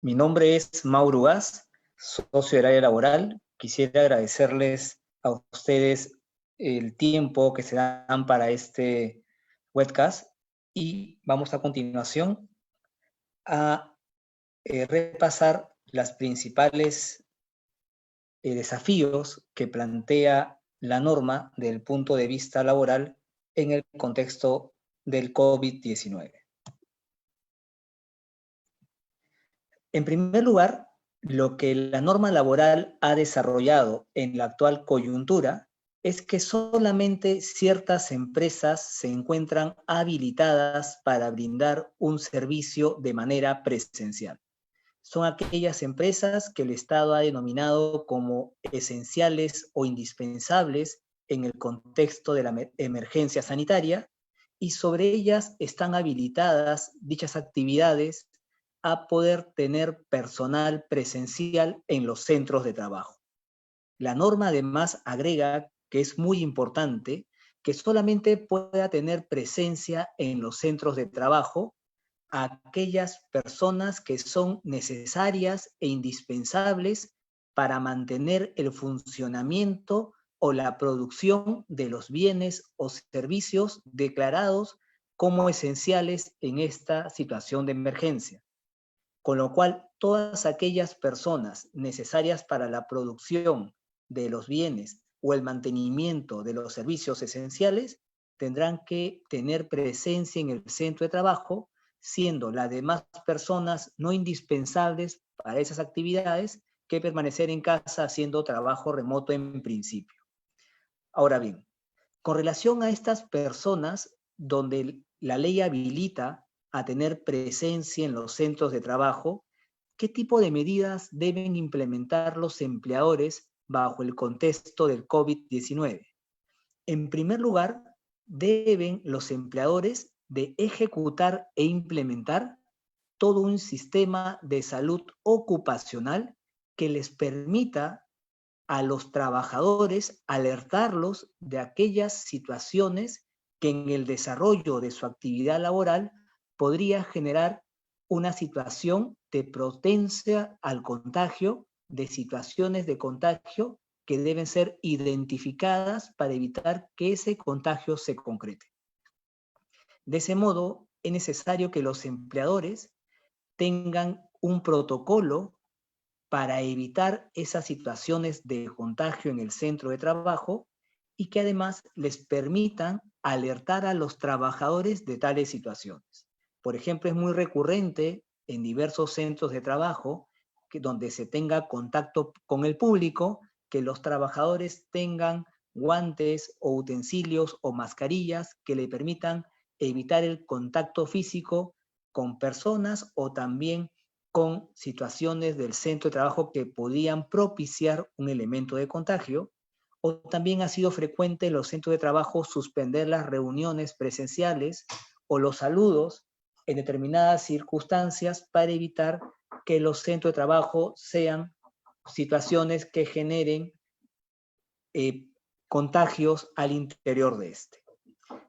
Mi nombre es Mauro Gas, socio del área laboral. Quisiera agradecerles a ustedes el tiempo que se dan para este webcast y vamos a continuación a repasar las principales desafíos que plantea la norma desde el punto de vista laboral en el contexto del COVID-19. En primer lugar, lo que la norma laboral ha desarrollado en la actual coyuntura es que solamente ciertas empresas se encuentran habilitadas para brindar un servicio de manera presencial. Son aquellas empresas que el Estado ha denominado como esenciales o indispensables en el contexto de la emergencia sanitaria, y sobre ellas están habilitadas dichas actividades a poder tener personal presencial en los centros de trabajo. La norma además agrega, que es muy importante, que solamente pueda tener presencia en los centros de trabajo a aquellas personas que son necesarias e indispensables para mantener el funcionamiento o la producción de los bienes o servicios declarados como esenciales en esta situación de emergencia. Con lo cual, todas aquellas personas necesarias para la producción de los bienes o el mantenimiento de los servicios esenciales tendrán que tener presencia en el centro de trabajo, siendo las demás personas no indispensables para esas actividades que permanecer en casa haciendo trabajo remoto en principio. Ahora bien, con relación a estas personas donde la ley habilita a tener presencia en los centros de trabajo, ¿qué tipo de medidas deben implementar los empleadores bajo el contexto del COVID-19? En primer lugar, deben los empleadores de ejecutar e implementar todo un sistema de salud ocupacional que les permita a los trabajadores alertarlos de aquellas situaciones que en el desarrollo de su actividad laboral podría generar una situación de potencia al contagio, de situaciones de contagio que deben ser identificadas para evitar que ese contagio se concrete. De ese modo, es necesario que los empleadores tengan un protocolo para evitar esas situaciones de contagio en el centro de trabajo y que además les permitan alertar a los trabajadores de tales situaciones. Por ejemplo, es muy recurrente en diversos centros de trabajo donde se tenga contacto con el público, que los trabajadores tengan guantes o utensilios o mascarillas que le permitan evitar el contacto físico con personas o también con situaciones del centro de trabajo que podían propiciar un elemento de contagio. O también ha sido frecuente en los centros de trabajo suspender las reuniones presenciales o los saludos en determinadas circunstancias para evitar que los centros de trabajo sean situaciones que generen contagios al interior de este.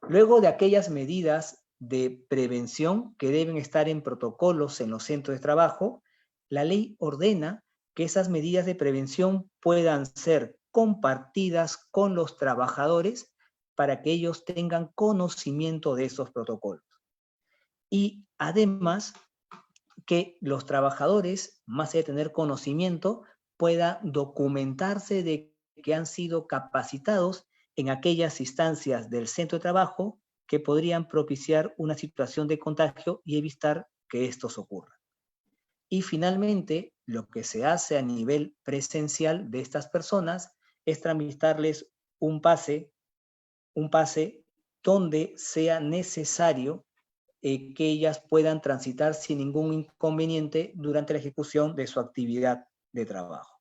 Luego de aquellas medidas de prevención que deben estar en protocolos en los centros de trabajo, la ley ordena que esas medidas de prevención puedan ser compartidas con los trabajadores para que ellos tengan conocimiento de esos protocolos. Y además que los trabajadores, más allá de tener conocimiento, puedan documentarse de que han sido capacitados en aquellas instancias del centro de trabajo que podrían propiciar una situación de contagio y evitar que estos ocurran. Y finalmente, lo que se hace a nivel presencial de estas personas es tramitarles un pase donde sea necesario que ellas puedan transitar sin ningún inconveniente durante la ejecución de su actividad de trabajo.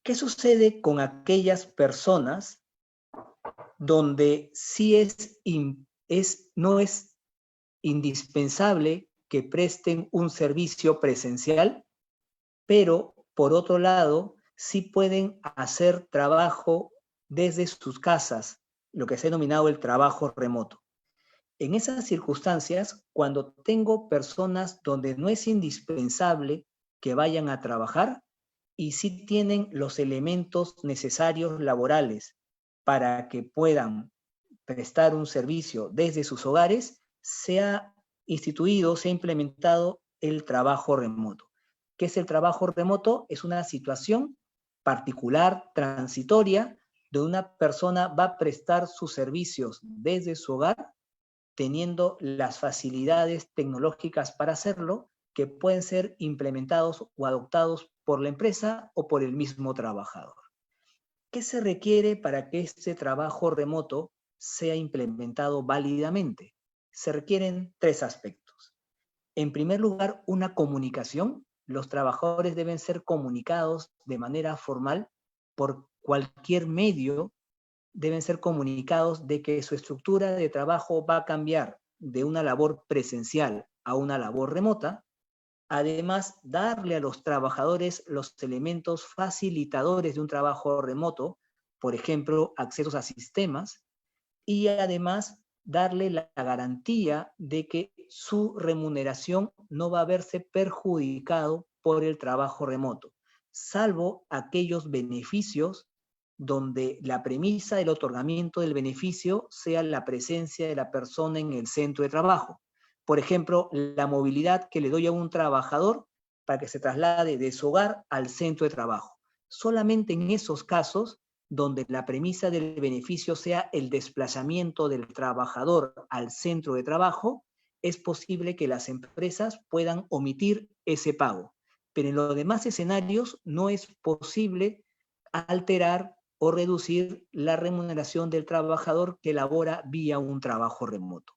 ¿Qué sucede con aquellas personas donde sí no es indispensable que presten un servicio presencial, pero por otro lado sí pueden hacer trabajo desde sus casas, lo que se ha denominado el trabajo remoto? En esas circunstancias, cuando tengo personas donde no es indispensable que vayan a trabajar y sí tienen los elementos necesarios laborales para que puedan prestar un servicio desde sus hogares, se ha instituido, se ha implementado el trabajo remoto. ¿Qué es el trabajo remoto? Es una situación particular, transitoria, donde una persona va a prestar sus servicios desde su hogar, teniendo las facilidades tecnológicas para hacerlo, que pueden ser implementados o adoptados por la empresa o por el mismo trabajador. ¿Qué se requiere para que este trabajo remoto sea implementado válidamente? Se requieren tres aspectos. En primer lugar, una comunicación. Los trabajadores deben ser comunicados de manera formal por cualquier medio, deben ser comunicados de que su estructura de trabajo va a cambiar de una labor presencial a una labor remota. Además, darle a los trabajadores los elementos facilitadores de un trabajo remoto, por ejemplo, accesos a sistemas, y además darle la garantía de que su remuneración no va a verse perjudicado por el trabajo remoto, salvo aquellos beneficios donde la premisa del otorgamiento del beneficio sea la presencia de la persona en el centro de trabajo. Por ejemplo, la movilidad que le doy a un trabajador para que se traslade de su hogar al centro de trabajo. Solamente en esos casos donde la premisa del beneficio sea el desplazamiento del trabajador al centro de trabajo, es posible que las empresas puedan omitir ese pago. Pero en los demás escenarios no es posible alterar o reducir la remuneración del trabajador que labora vía un trabajo remoto.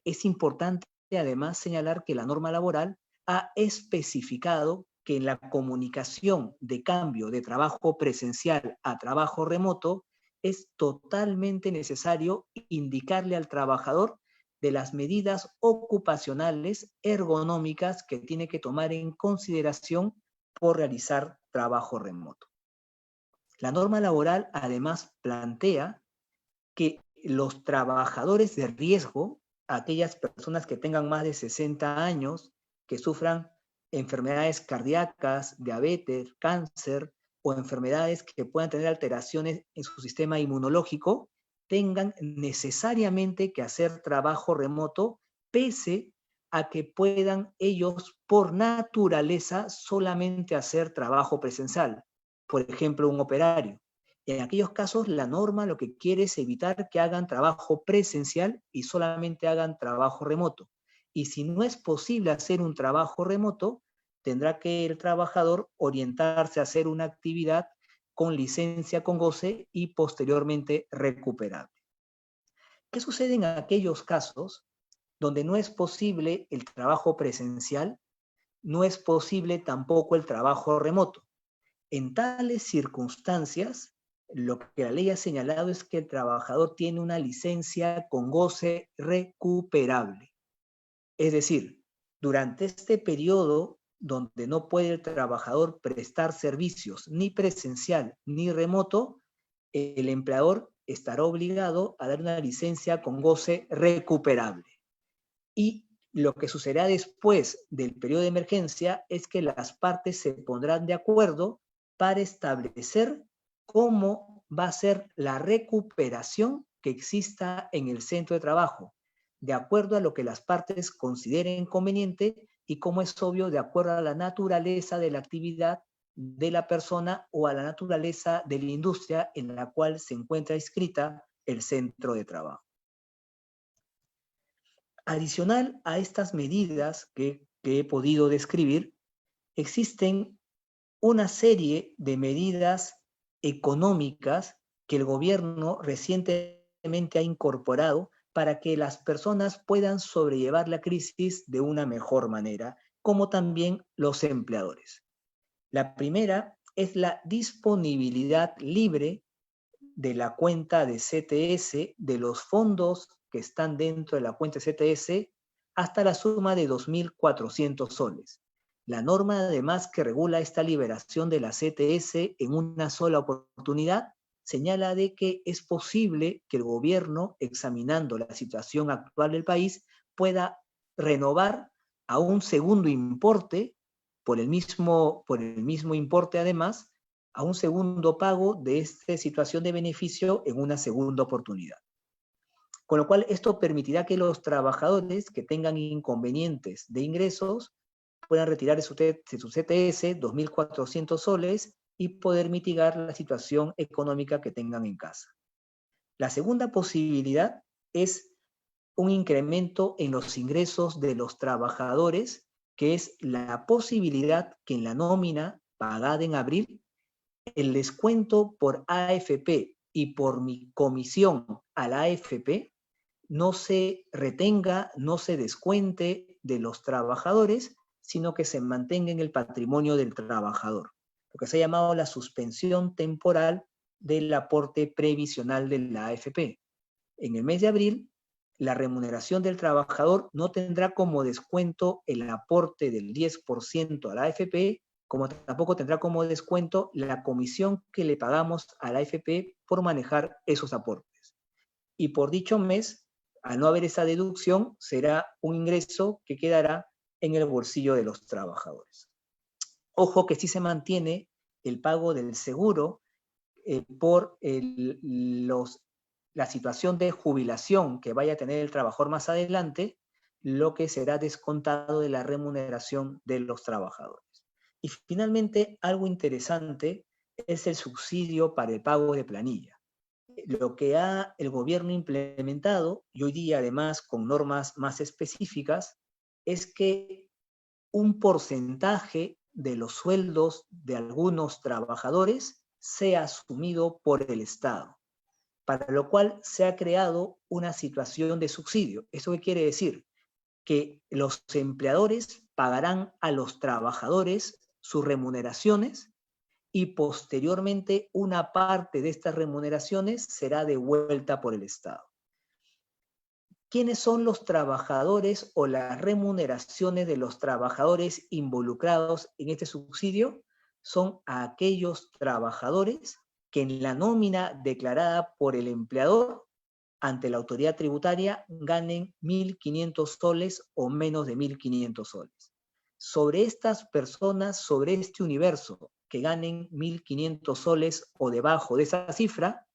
Es importante además señalar que la norma laboral ha especificado que en la comunicación de cambio de trabajo presencial a trabajo remoto es totalmente necesario indicarle al trabajador de las medidas ocupacionales ergonómicas que tiene que tomar en consideración por realizar trabajo remoto. La norma laboral además plantea que los trabajadores de riesgo, aquellas personas que tengan más de 60 años, que sufran enfermedades cardíacas, diabetes, cáncer o enfermedades que puedan tener alteraciones en su sistema inmunológico, tengan necesariamente que hacer trabajo remoto, pese a que puedan ellos por naturaleza solamente hacer trabajo presencial. Por ejemplo, un operario. En aquellos casos, la norma lo que quiere es evitar que hagan trabajo presencial y solamente hagan trabajo remoto. Y si no es posible hacer un trabajo remoto, tendrá que el trabajador orientarse a hacer una actividad con licencia con goce y posteriormente recuperable. ¿Qué sucede en aquellos casos donde no es posible el trabajo presencial? No es posible tampoco el trabajo remoto. En tales circunstancias, lo que la ley ha señalado es que el trabajador tiene una licencia con goce recuperable. Es decir, durante este periodo donde no puede el trabajador prestar servicios ni presencial ni remoto, el empleador estará obligado a dar una licencia con goce recuperable. Y lo que sucederá después del periodo de emergencia es que las partes se pondrán de acuerdo para establecer cómo va a ser la recuperación que exista en el centro de trabajo, de acuerdo a lo que las partes consideren conveniente y, como es obvio, de acuerdo a la naturaleza de la actividad de la persona o a la naturaleza de la industria en la cual se encuentra inscrita el centro de trabajo. Adicional a estas medidas que he podido describir, existen una serie de medidas económicas que el gobierno recientemente ha incorporado para que las personas puedan sobrellevar la crisis de una mejor manera, como también los empleadores. La primera es la disponibilidad libre de la cuenta de CTS, de los fondos que están dentro de la cuenta de CTS, hasta la suma de 2.400 soles. La norma además que regula esta liberación de la CTS en una sola oportunidad señala de que es posible que el gobierno, examinando la situación actual del país, pueda renovar a un segundo importe, por el mismo importe además, a un segundo pago de esta situación de beneficio en una segunda oportunidad. Con lo cual, esto permitirá que los trabajadores que tengan inconvenientes de ingresos puedan retirar de su CTS 2.400 soles y poder mitigar la situación económica que tengan en casa. La segunda posibilidad es un incremento en los ingresos de los trabajadores, que es la posibilidad que en la nómina pagada en abril, el descuento por AFP y por mi comisión a la AFP no se retenga, no se descuente de los trabajadores, sino que se mantenga en el patrimonio del trabajador, lo que se ha llamado la suspensión temporal del aporte previsional de la AFP. En el mes de abril, la remuneración del trabajador no tendrá como descuento el aporte del 10% a la AFP, como tampoco tendrá como descuento la comisión que le pagamos a la AFP por manejar esos aportes. Y por dicho mes, al no haber esa deducción, será un ingreso que quedará en el bolsillo de los trabajadores. Ojo que sí se mantiene el pago del seguro por la situación de jubilación que vaya a tener el trabajador más adelante, lo que será descontado de la remuneración de los trabajadores. Y finalmente, algo interesante es el subsidio para el pago de planilla. Lo que ha el gobierno implementado, y hoy día además con normas más específicas, es que un porcentaje de los sueldos de algunos trabajadores sea asumido por el Estado, para lo cual se ha creado una situación de subsidio. ¿Eso qué quiere decir? Que los empleadores pagarán a los trabajadores sus remuneraciones y posteriormente una parte de estas remuneraciones será devuelta por el Estado. ¿Quiénes son los trabajadores o las remuneraciones de los trabajadores involucrados en este subsidio? Son aquellos trabajadores que en la nómina declarada por el empleador ante la autoridad tributaria ganen 1.500 soles o menos de 1.500 soles. Sobre estas personas, sobre este universo que ganen 1.500 soles o debajo de esa cifra,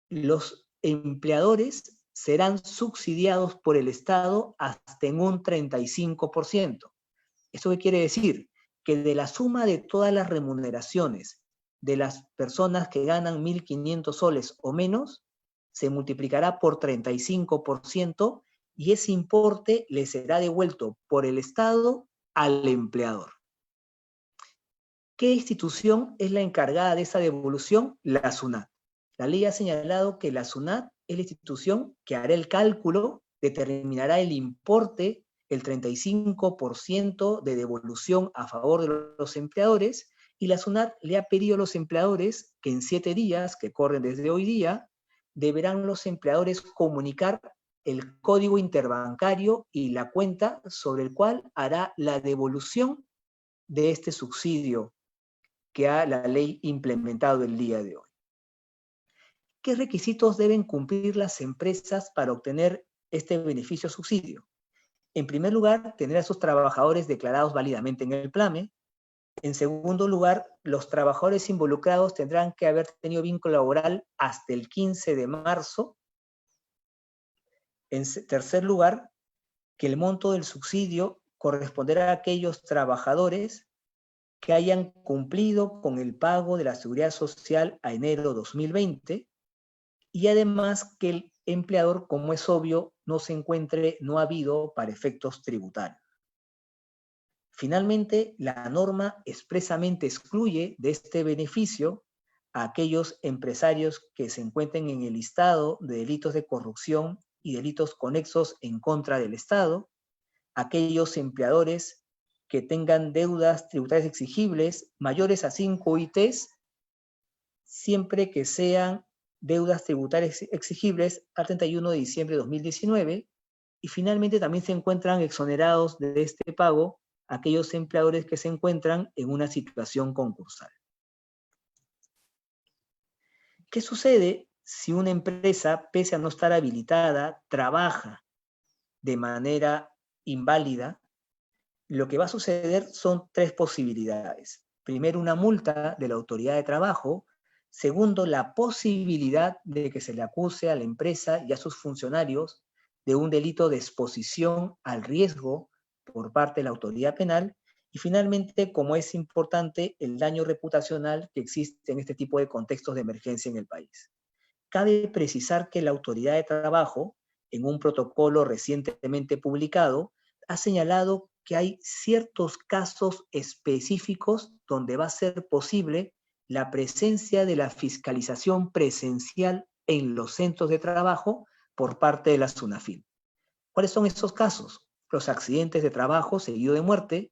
los empleadores serán subsidiados por el Estado hasta en un 35%. ¿Esto qué quiere decir? Que de la suma de todas las remuneraciones de las personas que ganan 1.500 soles o menos, se multiplicará por 35% y ese importe le será devuelto por el Estado al empleador. ¿Qué institución es la encargada de esa devolución? La SUNAT. La ley ha señalado que la SUNAT es la institución que hará el cálculo, determinará el importe, el 35% de devolución a favor de los empleadores, y la SUNAT le ha pedido a los empleadores que en 7 días, que corren desde hoy día, deberán los empleadores comunicar el código interbancario y la cuenta sobre el cual hará la devolución de este subsidio que ha la ley implementado el día de hoy. ¿Qué requisitos deben cumplir las empresas para obtener este beneficio subsidio? En primer lugar, tener a sus trabajadores declarados válidamente en el PLAME. En segundo lugar, los trabajadores involucrados tendrán que haber tenido vínculo laboral hasta el 15 de marzo. En tercer lugar, que el monto del subsidio corresponderá a aquellos trabajadores que hayan cumplido con el pago de la Seguridad Social a enero 2020 y además que el empleador, como es obvio, no se encuentre no habido para efectos tributarios. Finalmente, la norma expresamente excluye de este beneficio a aquellos empresarios que se encuentren en el listado de delitos de corrupción y delitos conexos en contra del Estado, aquellos empleadores que tengan deudas tributarias exigibles mayores a 5 UITs, siempre que sean deudas tributarias exigibles al 31 de diciembre de 2019, y finalmente también se encuentran exonerados de este pago aquellos empleadores que se encuentran en una situación concursal. ¿Qué sucede si una empresa, pese a no estar habilitada, trabaja de manera inválida? Lo que va a suceder son tres posibilidades. Primero, una multa de la autoridad de trabajo. Segundo, la posibilidad de que se le acuse a la empresa y a sus funcionarios de un delito de exposición al riesgo por parte de la autoridad penal. Y finalmente, como es importante, el daño reputacional que existe en este tipo de contextos de emergencia en el país. Cabe precisar que la autoridad de trabajo, en un protocolo recientemente publicado, ha señalado que hay ciertos casos específicos donde va a ser posible la presencia de la fiscalización presencial en los centros de trabajo por parte de la SUNAFIL. ¿Cuáles son esos casos? Los accidentes de trabajo seguido de muerte,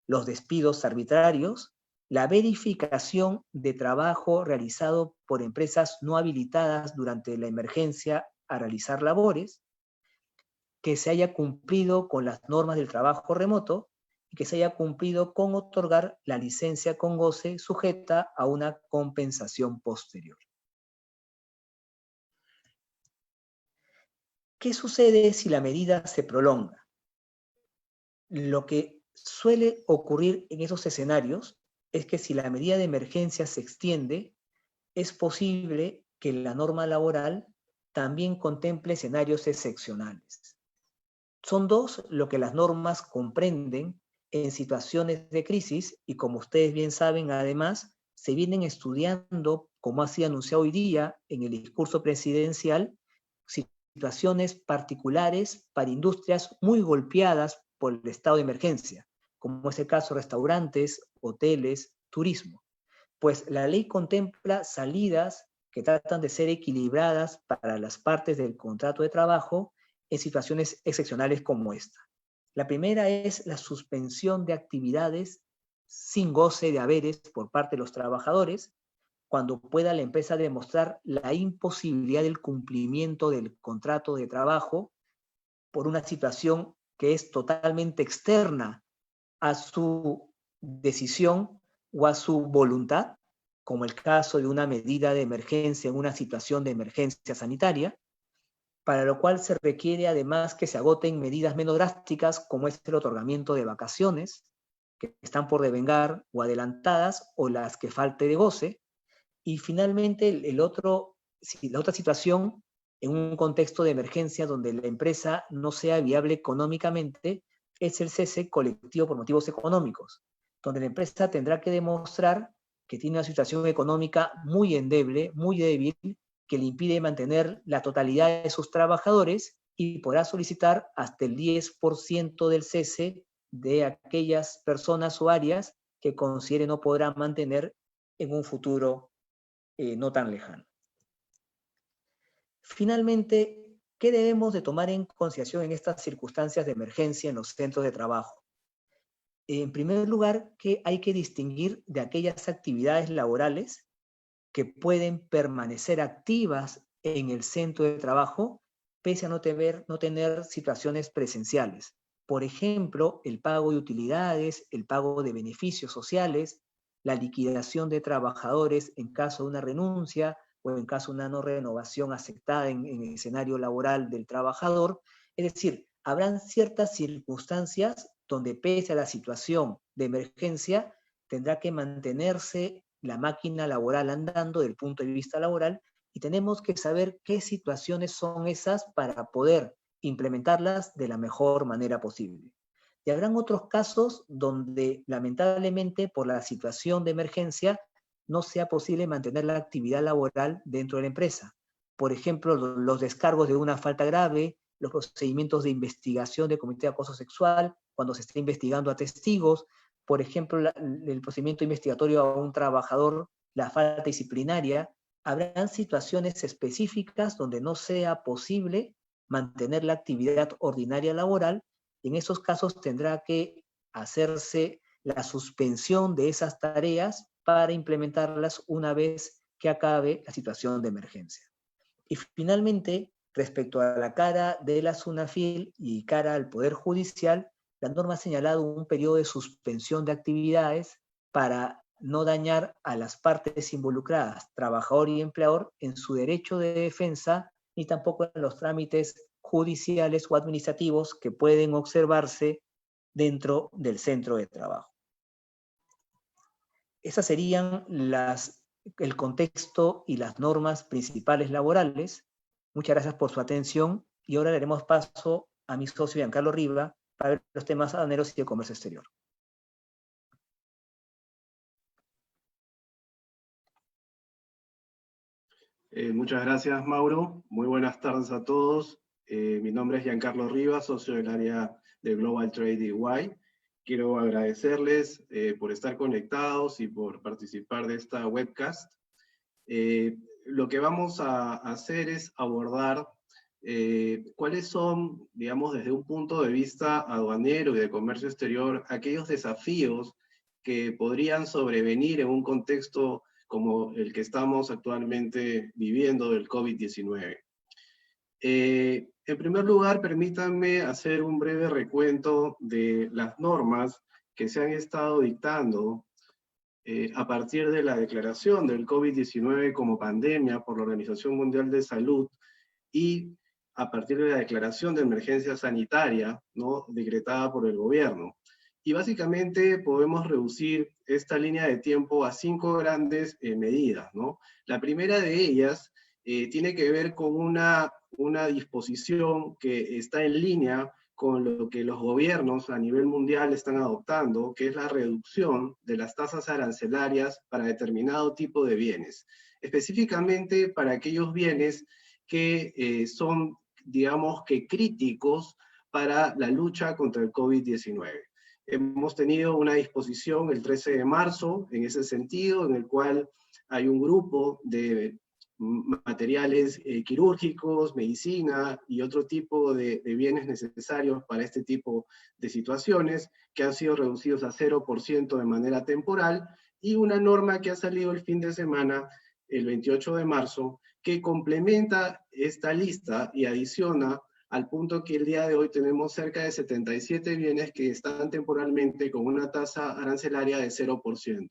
los despidos arbitrarios, la verificación de trabajo realizado por empresas no habilitadas durante la emergencia a realizar labores, que se haya cumplido con las normas del trabajo remoto y que se haya cumplido con otorgar la licencia con goce sujeta a una compensación posterior. ¿Qué sucede si la medida se prolonga? Lo que suele ocurrir en esos escenarios es que si la medida de emergencia se extiende, es posible que la norma laboral también contemple escenarios excepcionales. Son dos lo que las normas comprenden en situaciones de crisis y como ustedes bien saben, además, se vienen estudiando, como ha sido anunciado hoy día en el discurso presidencial, situaciones particulares para industrias muy golpeadas por el estado de emergencia, como es el caso de restaurantes, hoteles, turismo. Pues la ley contempla salidas que tratan de ser equilibradas para las partes del contrato de trabajo en situaciones excepcionales como esta. La primera es la suspensión de actividades sin goce de haberes por parte de los trabajadores, cuando pueda la empresa demostrar la imposibilidad del cumplimiento del contrato de trabajo por una situación que es totalmente externa a su decisión o a su voluntad, como el caso de una medida de emergencia en una situación de emergencia sanitaria, para lo cual se requiere además que se agoten medidas menos drásticas, como es el otorgamiento de vacaciones, que están por devengar o adelantadas, o las que falte de goce. Y finalmente, la otra situación, en un contexto de emergencia donde la empresa no sea viable económicamente, es el cese colectivo por motivos económicos, donde la empresa tendrá que demostrar que tiene una situación económica muy endeble, muy débil, que le impide mantener la totalidad de sus trabajadores y podrá solicitar hasta el 10% del cese de aquellas personas o áreas que considere no podrán mantener en un futuro no tan lejano. Finalmente, ¿qué debemos de tomar en consideración en estas circunstancias de emergencia en los centros de trabajo? En primer lugar, que hay que distinguir de aquellas actividades laborales que pueden permanecer activas en el centro de trabajo pese a no tener situaciones presenciales. Por ejemplo, el pago de utilidades, el pago de beneficios sociales, la liquidación de trabajadores en caso de una renuncia o en caso de una no renovación aceptada en el escenario laboral del trabajador. Es decir, habrán ciertas circunstancias donde pese a la situación de emergencia tendrá que mantenerse la máquina laboral andando desde el punto de vista laboral y tenemos que saber qué situaciones son esas para poder implementarlas de la mejor manera posible. Y habrán otros casos donde lamentablemente por la situación de emergencia no sea posible mantener la actividad laboral dentro de la empresa. Por ejemplo, los descargos de una falta grave, los procedimientos de investigación de comité de acoso sexual, cuando se está investigando a testigos, por ejemplo, el procedimiento investigatorio a un trabajador, la falta disciplinaria, habrán situaciones específicas donde no sea posible mantener la actividad ordinaria laboral y en esos casos tendrá que hacerse la suspensión de esas tareas para implementarlas una vez que acabe la situación de emergencia. Y finalmente, respecto a la cara de la SUNAFIL y cara al Poder Judicial, la norma ha señalado un periodo de suspensión de actividades para no dañar a las partes involucradas, trabajador y empleador, en su derecho de defensa, ni tampoco en los trámites judiciales o administrativos que pueden observarse dentro del centro de trabajo. Esas serían el contexto y las normas principales laborales. Muchas gracias por su atención y ahora le daremos paso a mi socio Giancarlo Riva para ver los temas aduaneros y de comercio exterior. Muchas gracias, Mauro. Muy buenas tardes a todos. Mi nombre es Giancarlo Rivas, socio del área de Global Trade EY. Quiero agradecerles por estar conectados y por participar de esta webcast. Lo que vamos a hacer es abordar cuáles son, digamos, desde un punto de vista aduanero y de comercio exterior, aquellos desafíos que podrían sobrevenir en un contexto como el que estamos actualmente viviendo del COVID-19. En primer lugar, permítanme hacer un breve recuento de las normas que se han estado dictando a partir de la declaración del COVID-19 como pandemia por la Organización Mundial de Salud y a partir de la declaración de emergencia sanitaria, ¿no?, decretada por el gobierno. Y básicamente podemos reducir esta línea de tiempo a 5 grandes medidas, ¿no? La primera de ellas tiene que ver con una disposición que está en línea con lo que los gobiernos a nivel mundial están adoptando, que es la reducción de las tasas arancelarias para determinado tipo de bienes, específicamente para aquellos bienes que son, digamos, que críticos para la lucha contra el COVID-19. Hemos tenido una disposición el 13 de marzo en ese sentido, en el cual hay un grupo de materiales quirúrgicos, medicina y otro tipo de bienes necesarios para este tipo de situaciones que han sido reducidos a 0% de manera temporal, y una norma que ha salido el fin de semana, el 28 de marzo, que complementa esta lista y adiciona al punto que el día de hoy tenemos cerca de 77 bienes que están temporalmente con una tasa arancelaria de 0%.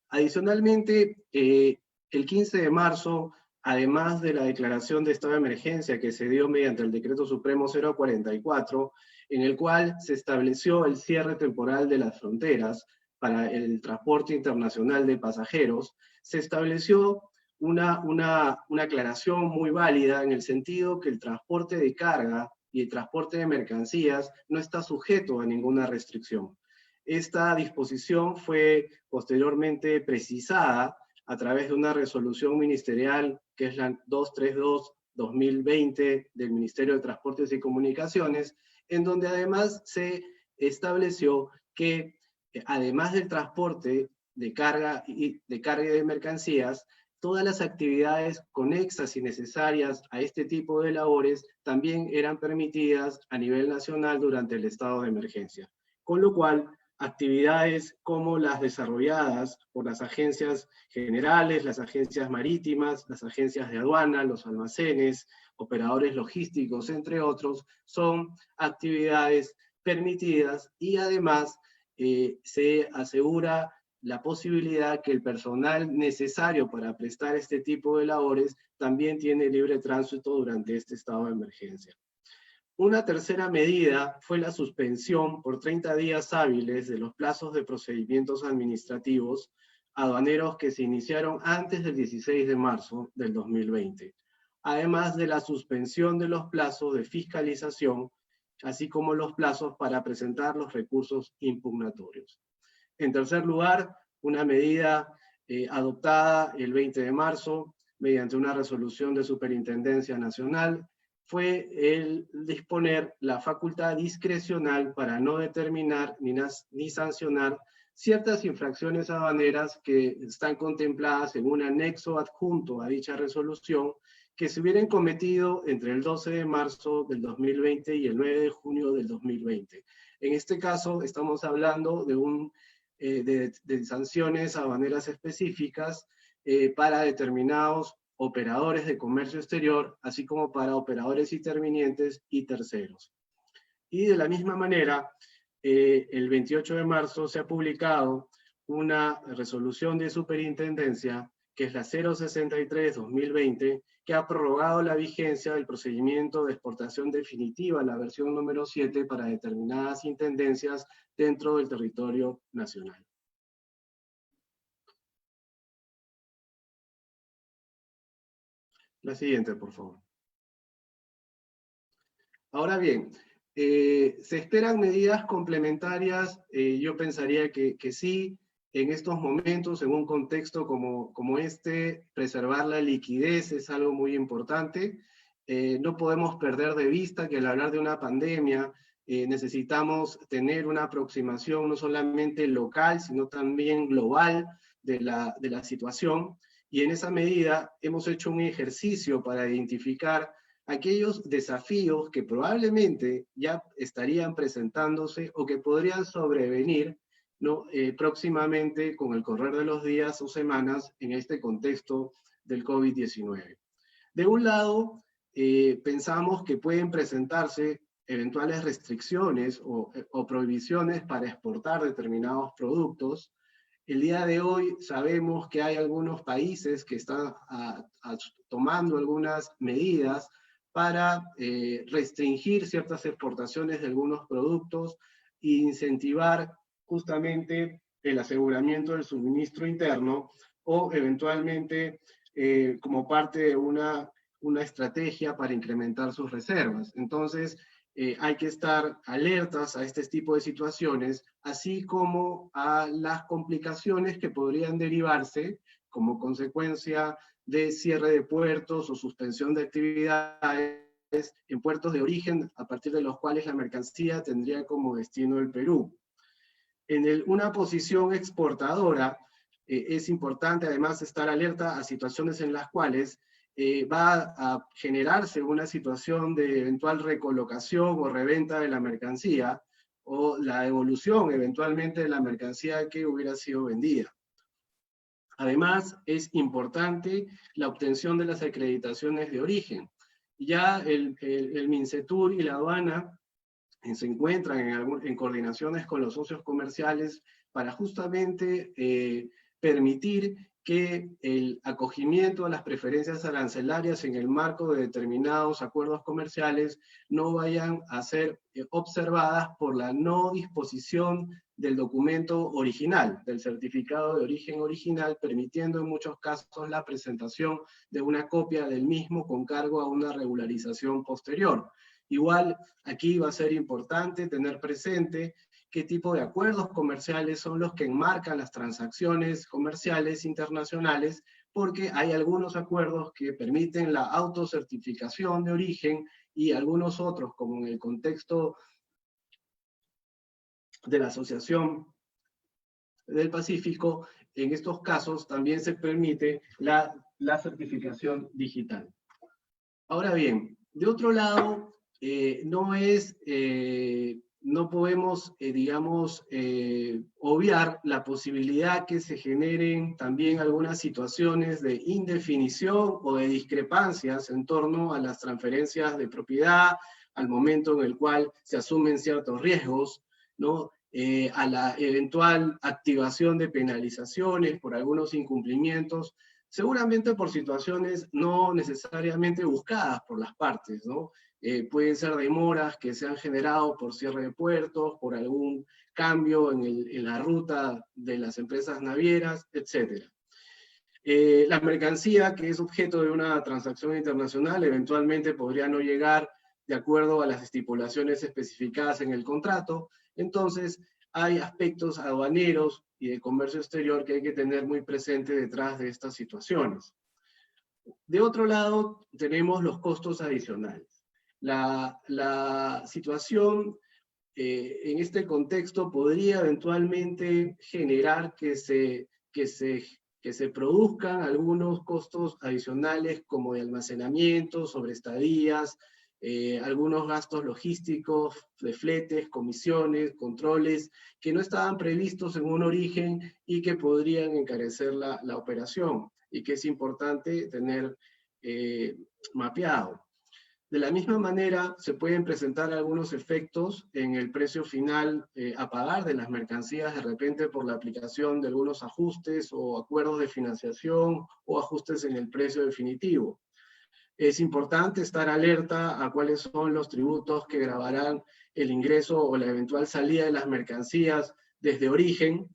Adicionalmente, el 15 de marzo, además de la declaración de estado de emergencia que se dio mediante el Decreto Supremo 044, en el cual se estableció el cierre temporal de las fronteras para el transporte internacional de pasajeros, se estableció una aclaración muy válida en el sentido que el transporte de carga y el transporte de mercancías no está sujeto a ninguna restricción. Esta disposición fue posteriormente precisada a través de una resolución ministerial que es la 232-2020 del Ministerio de Transportes y Comunicaciones, en donde además se estableció que además del transporte de carga y de mercancías, todas las actividades conexas y necesarias a este tipo de labores también eran permitidas a nivel nacional durante el estado de emergencia. Con lo cual, actividades como las desarrolladas por las agencias generales, las agencias marítimas, las agencias de aduana, los almacenes, operadores logísticos, entre otros, son actividades permitidas y además se asegura la posibilidad que el personal necesario para prestar este tipo de labores también tiene libre tránsito durante este estado de emergencia. Una tercera medida fue la suspensión por 30 días hábiles de los plazos de procedimientos administrativos aduaneros que se iniciaron antes del 16 de marzo del 2020, además de la suspensión de los plazos de fiscalización, así como los plazos para presentar los recursos impugnatorios. En tercer lugar, una medida adoptada el 20 de marzo mediante una resolución de Superintendencia Nacional fue el disponer la facultad discrecional para no determinar ni sancionar ciertas infracciones aduaneras que están contempladas en un anexo adjunto a dicha resolución que se hubieran cometido entre el 12 de marzo del 2020 y el 9 de junio del 2020. En este caso estamos hablando de sanciones aduaneras específicas para determinados operadores de comercio exterior, así como para operadores intervinientes y terceros. Y de la misma manera, el 28 de marzo se ha publicado una resolución de superintendencia, que es la 063-2020, que ha prorrogado la vigencia del procedimiento de exportación definitiva, la versión número 7, para determinadas intendencias dentro del territorio nacional. La siguiente, por favor. Ahora bien, ¿se esperan medidas complementarias? Yo pensaría que sí. En estos momentos, en un contexto como este, preservar la liquidez es algo muy importante. No podemos perder de vista que al hablar de una pandemia, necesitamos tener una aproximación no solamente local, sino también global de la situación. Y en esa medida hemos hecho un ejercicio para identificar aquellos desafíos que probablemente ya estarían presentándose o que podrían sobrevenir, ¿no? Próximamente con el correr de los días o semanas en este contexto del COVID-19. De un lado, pensamos que pueden presentarse eventuales restricciones o prohibiciones para exportar determinados productos. El día de hoy sabemos que hay algunos países que están tomando algunas medidas para restringir ciertas exportaciones de algunos productos e incentivar justamente el aseguramiento del suministro interno o eventualmente como parte de una estrategia para incrementar sus reservas. Entonces, hay que estar alertas a este tipo de situaciones, así como a las complicaciones que podrían derivarse como consecuencia de cierre de puertos o suspensión de actividades en puertos de origen a partir de los cuales la mercancía tendría como destino el Perú. En una posición exportadora, es importante además estar alerta a situaciones en las cuales va a generarse una situación de eventual recolocación o reventa de la mercancía, o la devolución eventualmente de la mercancía que hubiera sido vendida. Además, es importante la obtención de las acreditaciones de origen. Ya el MINCETUR y la aduana se encuentran en coordinaciones con los socios comerciales para justamente permitir que el acogimiento a las preferencias arancelarias en el marco de determinados acuerdos comerciales no vayan a ser observadas por la no disposición del documento original, del certificado de origen original, permitiendo en muchos casos la presentación de una copia del mismo con cargo a una regularización posterior. Igual, aquí va a ser importante tener presente qué tipo de acuerdos comerciales son los que enmarcan las transacciones comerciales internacionales, porque hay algunos acuerdos que permiten la autocertificación de origen y algunos otros, como en el contexto de la Asociación del Pacífico, en estos casos también se permite la certificación digital. Ahora bien, de otro lado, no podemos, digamos, obviar la posibilidad que se generen también algunas situaciones de indefinición o de discrepancias en torno a las transferencias de propiedad, al momento en el cual se asumen ciertos riesgos, ¿no? A la eventual activación de penalizaciones por algunos incumplimientos, seguramente por situaciones no necesariamente buscadas por las partes, ¿no? Pueden ser demoras que se han generado por cierre de puertos, por algún cambio en la ruta de las empresas navieras, etc. La mercancía que es objeto de una transacción internacional eventualmente podría no llegar de acuerdo a las estipulaciones especificadas en el contrato. Entonces, hay aspectos aduaneros y de comercio exterior que hay que tener muy presente detrás de estas situaciones. De otro lado, tenemos los costos adicionales. La situación en este contexto podría eventualmente generar que se produzcan algunos costos adicionales como de almacenamiento, sobre estadías, algunos gastos logísticos, de fletes, comisiones, controles, que no estaban previstos en un origen y que podrían encarecer la operación, y que es importante tener mapeado. De la misma manera, se pueden presentar algunos efectos en el precio final a pagar de las mercancías, de repente por la aplicación de algunos ajustes o acuerdos de financiación o ajustes en el precio definitivo. Es importante estar alerta a cuáles son los tributos que gravarán el ingreso o la eventual salida de las mercancías desde origen,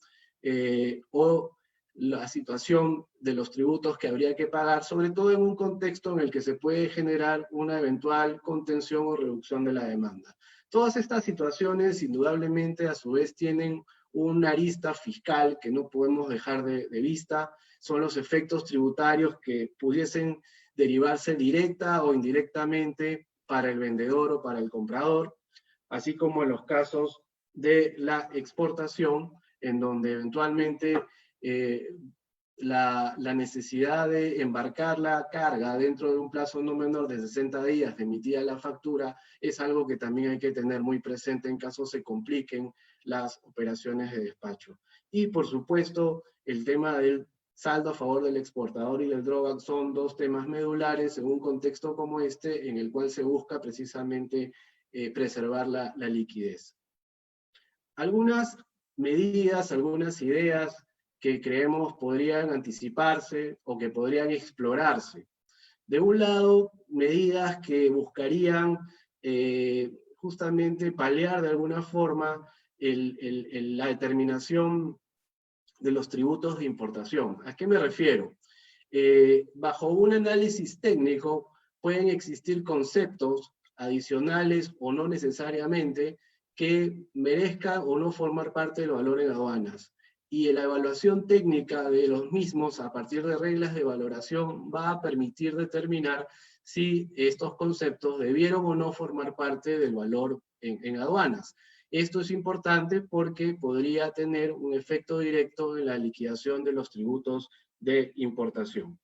o la situación de los tributos que habría que pagar, sobre todo en un contexto en el que se puede generar una eventual contención o reducción de la demanda. Todas estas situaciones, indudablemente, a su vez tienen una arista fiscal que no podemos dejar de vista. Son los efectos tributarios que pudiesen derivarse directa o indirectamente para el vendedor o para el comprador, así como en los casos de la exportación, en donde eventualmente la necesidad de embarcar la carga dentro de un plazo no menor de 60 días de emitida la factura es algo que también hay que tener muy presente en caso se compliquen las operaciones de despacho. Y por supuesto, el tema del saldo a favor del exportador y del drawback son dos temas medulares en un contexto como este, en el cual se busca precisamente preservar la liquidez. Algunas medidas, algunas ideas que creemos podrían anticiparse o que podrían explorarse. De un lado, medidas que buscarían justamente paliar de alguna forma la determinación de los tributos de importación. ¿A qué me refiero? Bajo un análisis técnico pueden existir conceptos adicionales o no necesariamente que merezcan o no formar parte del valor en aduanas. Y la evaluación técnica de los mismos a partir de reglas de valoración va a permitir determinar si estos conceptos debieron o no formar parte del valor en aduanas. Esto es importante porque podría tener un efecto directo en la liquidación de los tributos de importación.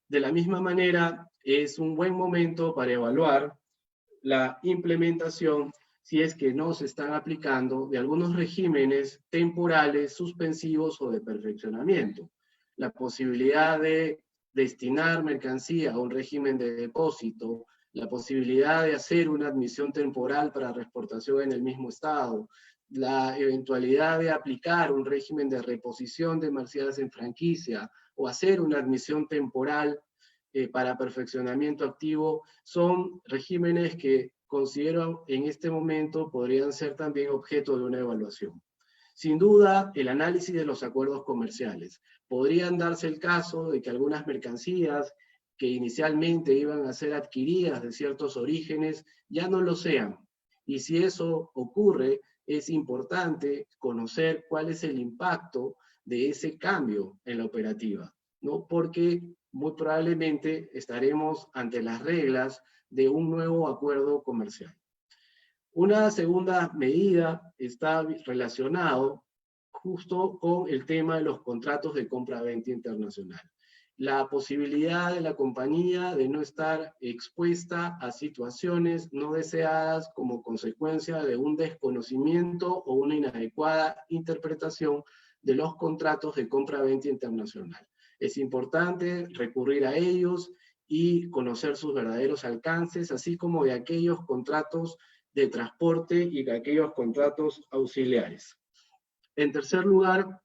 De la misma manera, es un buen momento para evaluar la implementación, si es que no se están aplicando, de algunos regímenes temporales, suspensivos o de perfeccionamiento. La posibilidad de destinar mercancía a un régimen de depósito, la posibilidad de hacer una admisión temporal para reexportación en el mismo estado, la eventualidad de aplicar un régimen de reposición de mercancías en franquicia o hacer una admisión temporal para perfeccionamiento activo, son regímenes que considero en este momento podrían ser también objeto de una evaluación. Sin duda, el análisis de los acuerdos comerciales. Podrían darse el caso de que algunas mercancías que inicialmente iban a ser adquiridas de ciertos orígenes ya no lo sean. Y si eso ocurre, es importante conocer cuál es el impacto de ese cambio en la operativa, ¿no? Porque muy probablemente estaremos ante las reglas de un nuevo acuerdo comercial. Una segunda medida está relacionado justo con el tema de los contratos de compra-venta internacional. La posibilidad de la compañía de no estar expuesta a situaciones no deseadas como consecuencia de un desconocimiento o una inadecuada interpretación de los contratos de compra-venta internacional. Es importante recurrir a ellos y conocer sus verdaderos alcances, así como de aquellos contratos de transporte y de aquellos contratos auxiliares. En tercer lugar,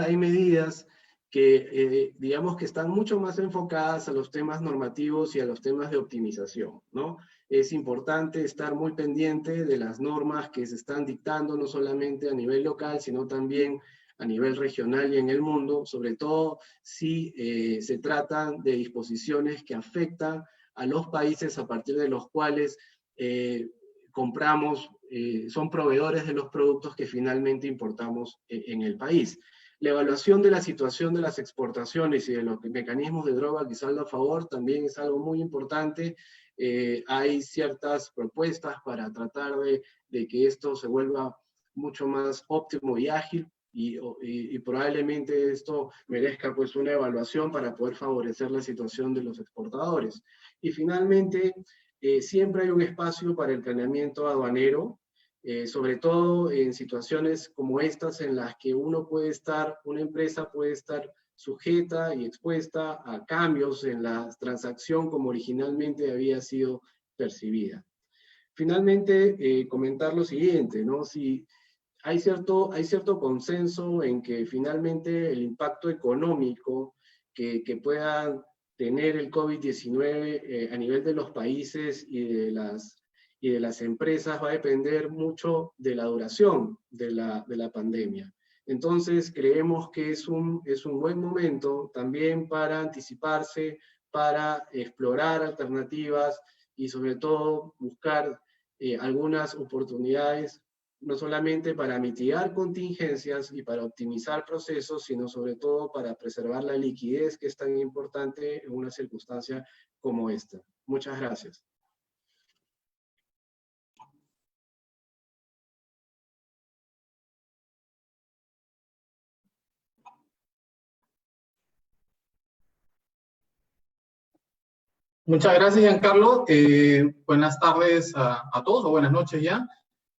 hay medidas que digamos que están mucho más enfocadas a los temas normativos y a los temas de optimización, ¿no? Es importante estar muy pendiente de las normas que se están dictando, no solamente a nivel local, sino también a nivel regional y en el mundo, sobre todo si se tratan de disposiciones que afectan a los países a partir de los cuales compramos, son proveedores de los productos que finalmente importamos en el país. La evaluación de la situación de las exportaciones y de los mecanismos de drawback y saldo a favor también es algo muy importante. Hay ciertas propuestas para tratar de que esto se vuelva mucho más óptimo y ágil, y probablemente esto merezca pues una evaluación para poder favorecer la situación de los exportadores. Y finalmente, siempre hay un espacio para el planeamiento aduanero, sobre todo en situaciones como estas en las que una empresa puede estar sujeta y expuesta a cambios en la transacción como originalmente había sido percibida. Finalmente, comentar lo siguiente, ¿no? Si hay cierto consenso en que finalmente el impacto económico que pueda tener el COVID-19 a nivel de los países y de las empresas va a depender mucho de la duración de la pandemia. Entonces, creemos que es un buen momento también para anticiparse, para explorar alternativas y sobre todo buscar algunas oportunidades, no solamente para mitigar contingencias y para optimizar procesos, sino sobre todo para preservar la liquidez que es tan importante en una circunstancia como esta. Muchas gracias. Muchas gracias, Giancarlo. Buenas tardes a todos, o buenas noches ya.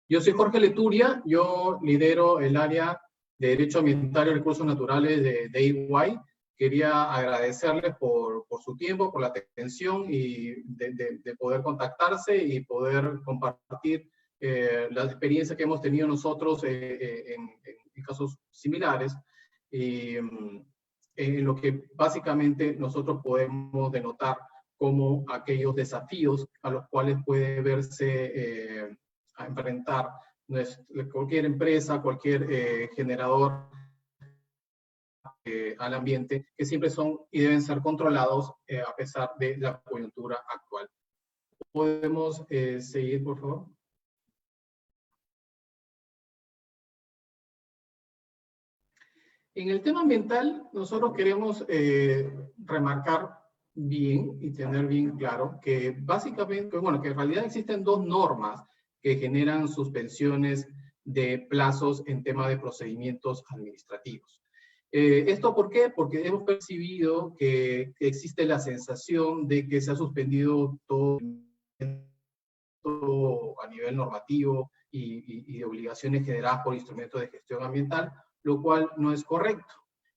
Yo soy Jorge Leturia, yo lidero el área de Derecho Ambiental y Recursos Naturales de EY. Quería agradecerles por su tiempo, por la atención y de poder contactarse y poder compartir las experiencias que hemos tenido nosotros en casos similares. Y en lo que básicamente nosotros podemos denotar como aquellos desafíos a los cuales puede verse a enfrentar cualquier empresa, cualquier generador al ambiente, que siempre son y deben ser controlados a pesar de la coyuntura actual. ¿Podemos seguir, por favor? En el tema ambiental, nosotros queremos remarcar bien y tener bien claro que básicamente, bueno, que en realidad existen dos normas que generan suspensiones de plazos en tema de procedimientos administrativos. ¿Esto por qué? Porque hemos percibido que existe la sensación de que se ha suspendido todo a nivel normativo y de obligaciones generadas por instrumentos de gestión ambiental, lo cual no es correcto.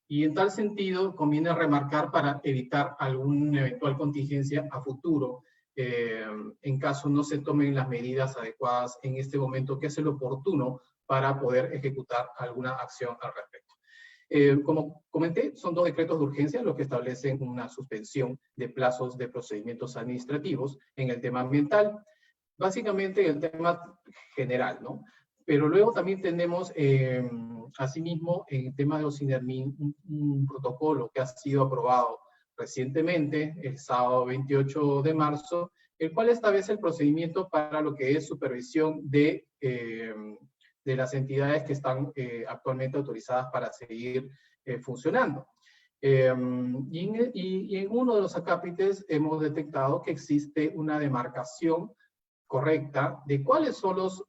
Y en tal sentido, conviene remarcar para evitar alguna eventual contingencia a futuro, en caso no se tomen las medidas adecuadas en este momento, que es el oportuno para poder ejecutar alguna acción al respecto. Como comenté, son dos decretos de urgencia los que establecen una suspensión de plazos de procedimientos administrativos en el tema ambiental, básicamente en el tema general, ¿no? Pero luego también tenemos, asimismo, en el tema de los INERMIN, un protocolo que ha sido aprobado recientemente, el sábado 28 de marzo, el cual establece el procedimiento para lo que es supervisión de las entidades que están actualmente autorizadas para seguir funcionando. Y en uno de los acápites hemos detectado que existe una demarcación correcta de cuáles son los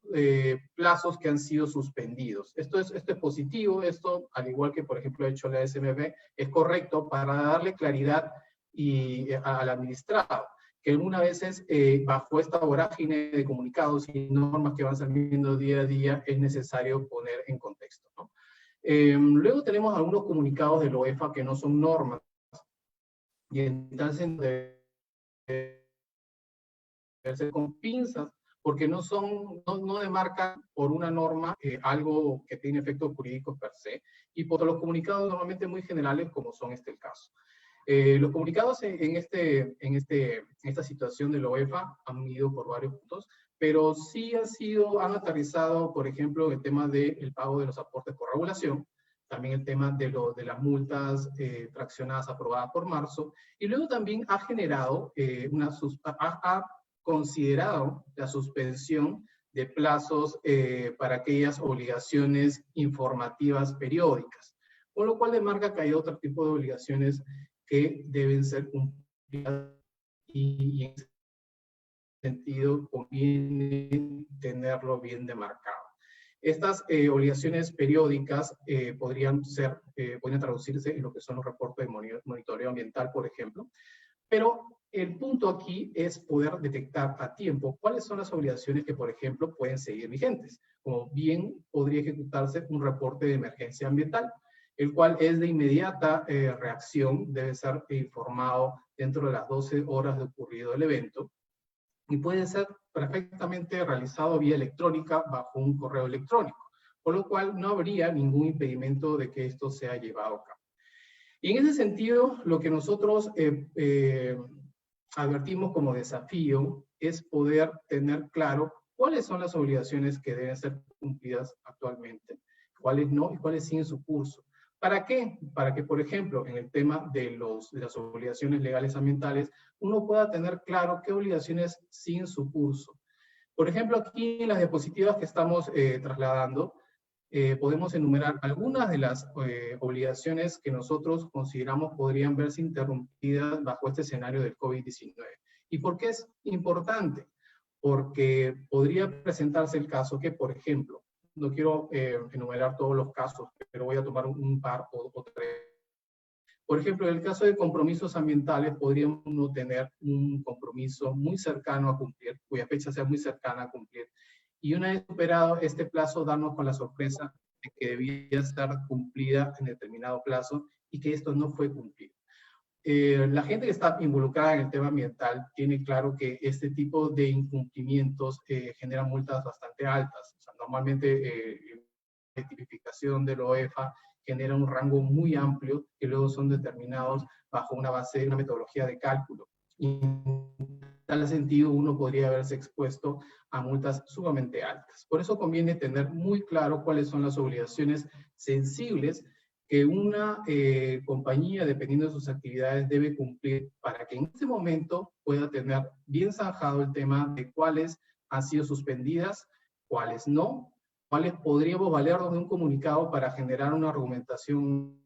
plazos que han sido suspendidos. Esto es positivo, esto, al igual que por ejemplo ha hecho la SMB, es correcto para darle claridad al administrado, que algunas veces bajo esta vorágine de comunicados y normas que van saliendo día a día es necesario poner en contexto, ¿no? Luego tenemos algunos comunicados de la OEFA que no son normas, y entonces verse con pinzas, porque no demarcan por una norma algo que tiene efectos jurídicos per se, y por los comunicados normalmente muy generales como son el caso. Los comunicados en esta situación de la OEFA han ido por varios puntos, pero sí han aterrizado, por ejemplo, el tema del pago de los aportes por regulación, también el tema de las multas fraccionadas aprobadas por marzo, y luego también ha generado considerado la suspensión de plazos para aquellas obligaciones informativas periódicas, con lo cual demarca que hay otro tipo de obligaciones que deben ser cumplidas y en ese sentido conviene tenerlo bien demarcado. Estas obligaciones periódicas podrían traducirse en lo que son los reportes de monitoreo ambiental, por ejemplo, pero el punto aquí es poder detectar a tiempo cuáles son las obligaciones que, por ejemplo, pueden seguir vigentes. Como bien podría ejecutarse un reporte de emergencia ambiental. el cual es de inmediata reacción, debe ser informado dentro de las 12 horas de ocurrido el evento, y puede ser perfectamente realizado vía electrónica bajo un correo electrónico, por lo cual no habría ningún impedimento de que esto sea llevado a cabo. Y en ese sentido, lo que nosotros advertimos como desafío es poder tener claro cuáles son las obligaciones que deben ser cumplidas actualmente, cuáles no y cuáles siguen su curso. ¿Para qué? Para que, por ejemplo, en el tema de las obligaciones legales ambientales, uno pueda tener claro qué obligaciones siguen su curso. Por ejemplo, aquí en las diapositivas que estamos trasladando, podemos enumerar algunas de las obligaciones que nosotros consideramos podrían verse interrumpidas bajo este escenario del COVID-19. ¿Y por qué es importante? Porque podría presentarse el caso que, por ejemplo, no quiero enumerar todos los casos, pero voy a tomar un par o tres. Por ejemplo, en el caso de compromisos ambientales, podríamos tener un compromiso muy cercano a cumplir, cuya fecha sea muy cercana a cumplir, y una vez superado este plazo, darnos con la sorpresa de que debía estar cumplida en determinado plazo y que esto no fue cumplido. La gente que está involucrada en el tema ambiental tiene claro que este tipo de incumplimientos generan multas bastante altas. O sea, normalmente la tipificación de la OEFA genera un rango muy amplio que luego son determinados bajo una base, una metodología de cálculo. Y en tal sentido, uno podría verse expuesto a multas sumamente altas. Por eso conviene tener muy claro cuáles son las obligaciones sensibles que una compañía, dependiendo de sus actividades, debe cumplir para que en este momento pueda tener bien zanjado el tema de cuáles han sido suspendidas, cuáles no, cuáles podríamos valernos de un comunicado para generar una argumentación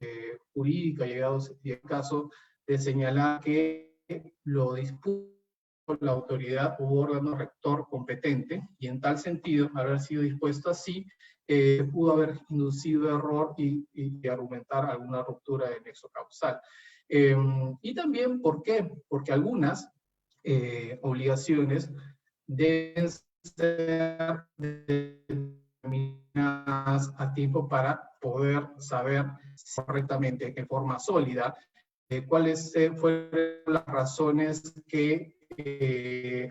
jurídica, llegado el caso de señalar que lo dispuso la autoridad u órgano rector competente, y en tal sentido, haber sido dispuesto así, pudo haber inducido error y argumentar alguna ruptura de nexo causal. Y también, ¿por qué? Porque algunas obligaciones deben ser determinadas a tiempo para poder saber correctamente, en forma sólida, cuáles fueron las razones que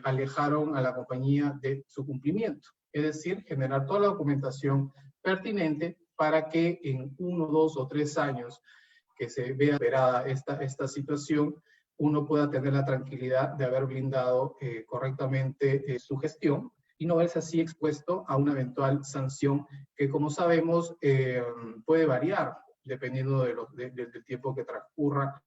alejaron a la compañía de su cumplimiento. Es decir, generar toda la documentación pertinente para que en 1, 2 o 3 años que se vea esperada esta situación, uno pueda tener la tranquilidad de haber blindado correctamente su gestión y no verse así expuesto a una eventual sanción que, como sabemos, puede variar dependiendo del tiempo que transcurra,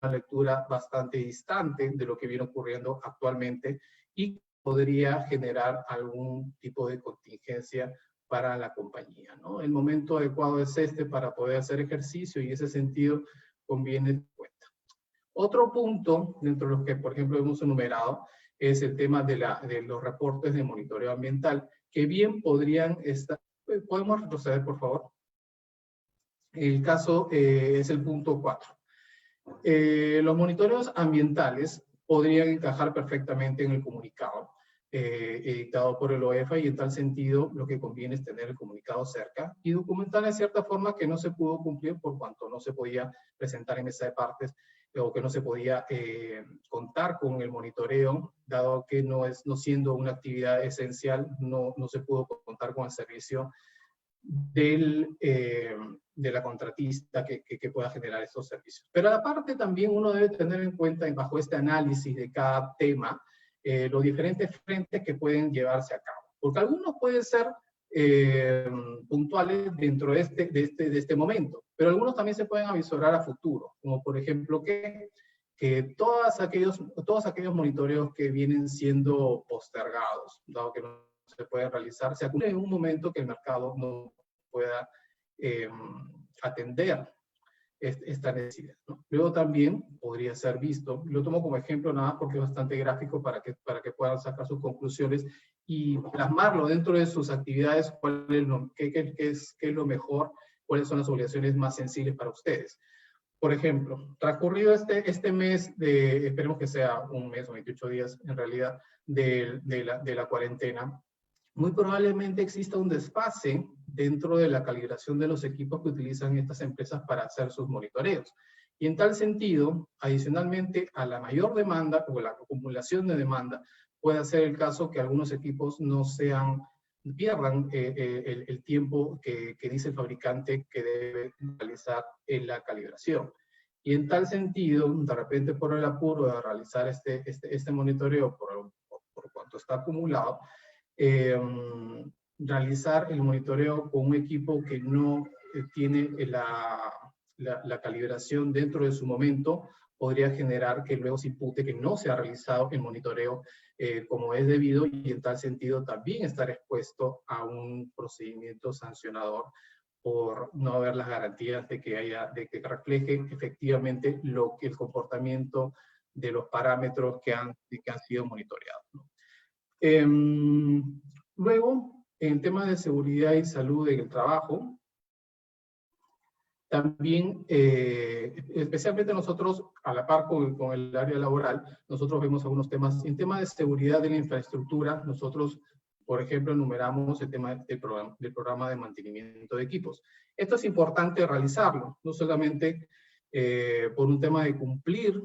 una lectura bastante distante de lo que viene ocurriendo actualmente y podría generar algún tipo de contingencia para la compañía, ¿no? El momento adecuado es este para poder hacer ejercicio y en ese sentido conviene tener en cuenta. Otro punto, dentro de los que, por ejemplo, hemos enumerado, es el tema de los reportes de monitoreo ambiental, que bien podrían estar... ¿Podemos retroceder, por favor? El caso es el punto 4. Los monitoreos ambientales podrían encajar perfectamente en el comunicado editado por el OEFA, y en tal sentido lo que conviene es tener el comunicado cerca y documentar de cierta forma que no se pudo cumplir por cuanto no se podía presentar en mesa de partes o que no se podía contar con el monitoreo, dado que no siendo una actividad esencial, no se pudo contar con el servicio de la contratista que pueda generar estos servicios. Pero aparte también uno debe tener en cuenta, bajo este análisis de cada tema, los diferentes frentes que pueden llevarse a cabo. Porque algunos pueden ser puntuales dentro de este momento, pero algunos también se pueden avisorar a futuro, como por ejemplo que todos aquellos monitoreos que vienen siendo postergados, dado que no se pueden realizar, se acumulan en un momento que el mercado no pueda atender esta necesidad, ¿no? Luego también podría ser visto, lo tomo como ejemplo nada más porque es bastante gráfico para que puedan sacar sus conclusiones y plasmarlo dentro de sus actividades, qué es lo mejor, cuáles son las obligaciones más sensibles para ustedes. Por ejemplo, transcurrido este mes esperemos que sea un mes o 28 días en realidad, de la cuarentena, muy probablemente exista un desfase dentro de la calibración de los equipos que utilizan estas empresas para hacer sus monitoreos. Y en tal sentido, adicionalmente a la mayor demanda o la acumulación de demanda, puede ser el caso que algunos equipos pierdan el tiempo que dice el fabricante que debe realizar en la calibración. Y en tal sentido, de repente por el apuro de realizar este monitoreo por cuanto está acumulado, realizar el monitoreo con un equipo que no tiene la calibración dentro de su momento podría generar que luego se impute que no se ha realizado el monitoreo como es debido, y en tal sentido también estar expuesto a un procedimiento sancionador por no haber las garantías de que refleje efectivamente el comportamiento de los parámetros que han sido monitoreados, ¿no? Luego, en temas de seguridad y salud en el trabajo, también, especialmente nosotros, a la par con el área laboral, nosotros vemos algunos temas. En temas de seguridad de la infraestructura, nosotros, por ejemplo, enumeramos el tema del programa de mantenimiento de equipos. Esto es importante realizarlo, no solamente por un tema de cumplir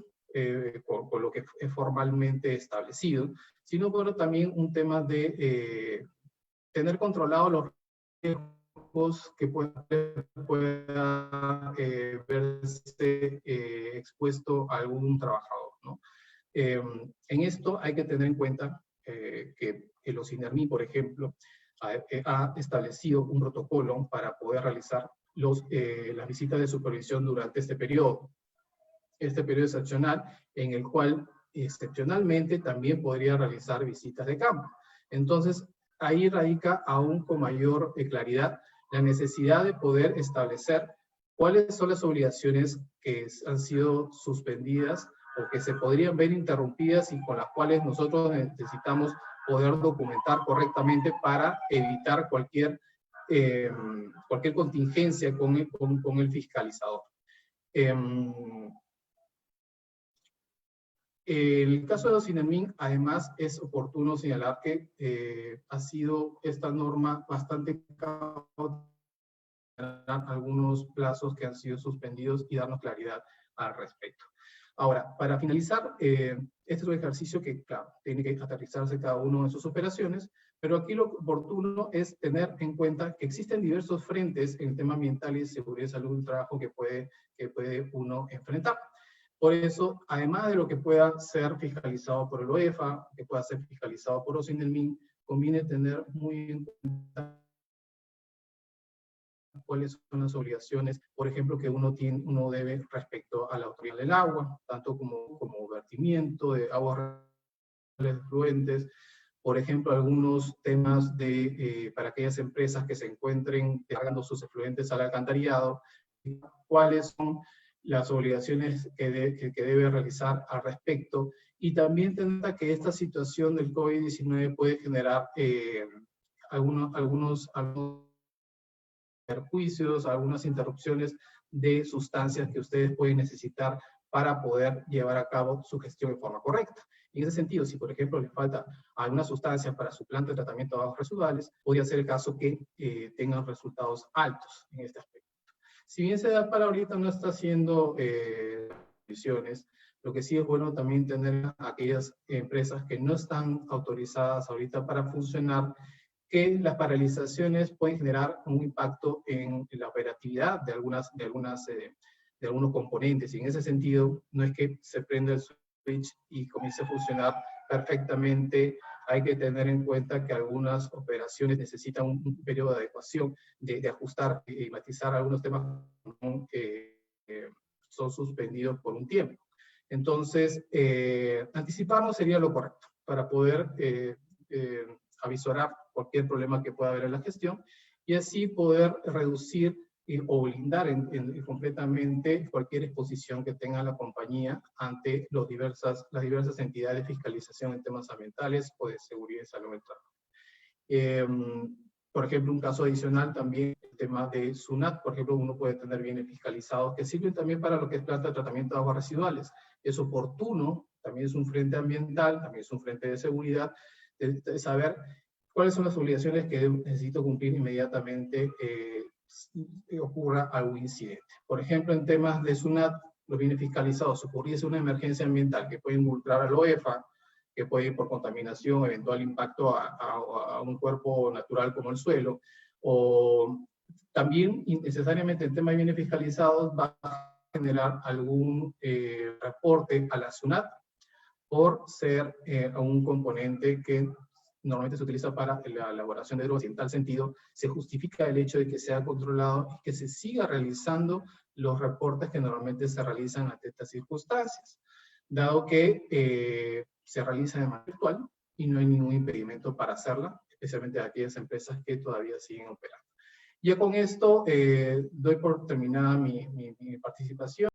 con lo que es formalmente establecido, sino por también un tema de tener controlados los riesgos que pueda verse expuesto a algún trabajador, ¿no? En esto hay que tener en cuenta que el OSINERMI, por ejemplo, ha establecido un protocolo para poder realizar las visitas de supervisión durante este periodo excepcional, en el cual excepcionalmente también podría realizar visitas de campo. Entonces, ahí radica aún con mayor claridad la necesidad de poder establecer cuáles son las obligaciones que han sido suspendidas o que se podrían ver interrumpidas y con las cuales nosotros necesitamos poder documentar correctamente para evitar cualquier contingencia con el fiscalizador. El caso de OSINERMI, además, es oportuno señalar que ha sido esta norma bastante cautelar, algunos plazos que han sido suspendidos y darnos claridad al respecto. Ahora, para finalizar, este es un ejercicio que, claro, tiene que aterrizarse cada uno de sus operaciones, pero aquí lo oportuno es tener en cuenta que existen diversos frentes en el tema ambiental y de seguridad y salud del trabajo que puede uno enfrentar. Por eso, además de lo que pueda ser fiscalizado por el OEFA, que pueda ser fiscalizado por OSINERMI, conviene tener muy en cuenta cuáles son las obligaciones, por ejemplo, que uno debe respecto a la autoridad del agua, tanto como vertimiento de aguas fluentes, por ejemplo, algunos temas para aquellas empresas que se encuentren cargando sus efluentes al alcantarillado, cuáles son las obligaciones que debe realizar al respecto, y también tendrá que esta situación del COVID-19 puede generar algunos perjuicios, algunas interrupciones de sustancias que ustedes pueden necesitar para poder llevar a cabo su gestión de forma correcta. En ese sentido, si por ejemplo les falta alguna sustancia para su planta de tratamiento de aguas residuales, podría ser el caso que tengan resultados altos en este aspecto. Si bien se da para ahorita no está haciendo condiciones, lo que sí es bueno también tener aquellas empresas que no están autorizadas ahorita para funcionar, que las paralizaciones pueden generar un impacto en la operatividad de algunos componentes. Y en ese sentido, no es que se prenda el switch y comience a funcionar perfectamente. Hay que tener en cuenta que algunas operaciones necesitan un periodo de adecuación, de ajustar y matizar algunos temas que son suspendidos por un tiempo. Entonces, anticiparnos sería lo correcto para poder avisorar cualquier problema que pueda haber en la gestión y así poder reducir o blindar completamente cualquier exposición que tenga la compañía ante las diversas entidades de fiscalización en temas ambientales o de seguridad y salud del trabajo. Por ejemplo, un caso adicional también, el tema de SUNAT, por ejemplo, uno puede tener bienes fiscalizados que sirven también para lo que es planta de tratamiento de aguas residuales. Es oportuno, también es un frente ambiental, también es un frente de seguridad, de saber ¿Cuáles son las obligaciones que necesito cumplir inmediatamente ocurra algún incidente? Por ejemplo, en temas de SUNAT, los bienes fiscalizados, si ocurriese una emergencia ambiental que puede involucrar al OEFA, que puede ir por contaminación, eventual impacto a un cuerpo natural como el suelo, o también necesariamente el tema de bienes fiscalizados va a generar algún reporte a la SUNAT por ser un componente que normalmente se utiliza para la elaboración de drogas, y en tal sentido se justifica el hecho de que sea controlado y que se siga realizando los reportes que normalmente se realizan ante estas circunstancias, dado que se realiza de manera virtual y no hay ningún impedimento para hacerla, especialmente de aquellas empresas que todavía siguen operando. Ya con esto doy por terminada mi participación.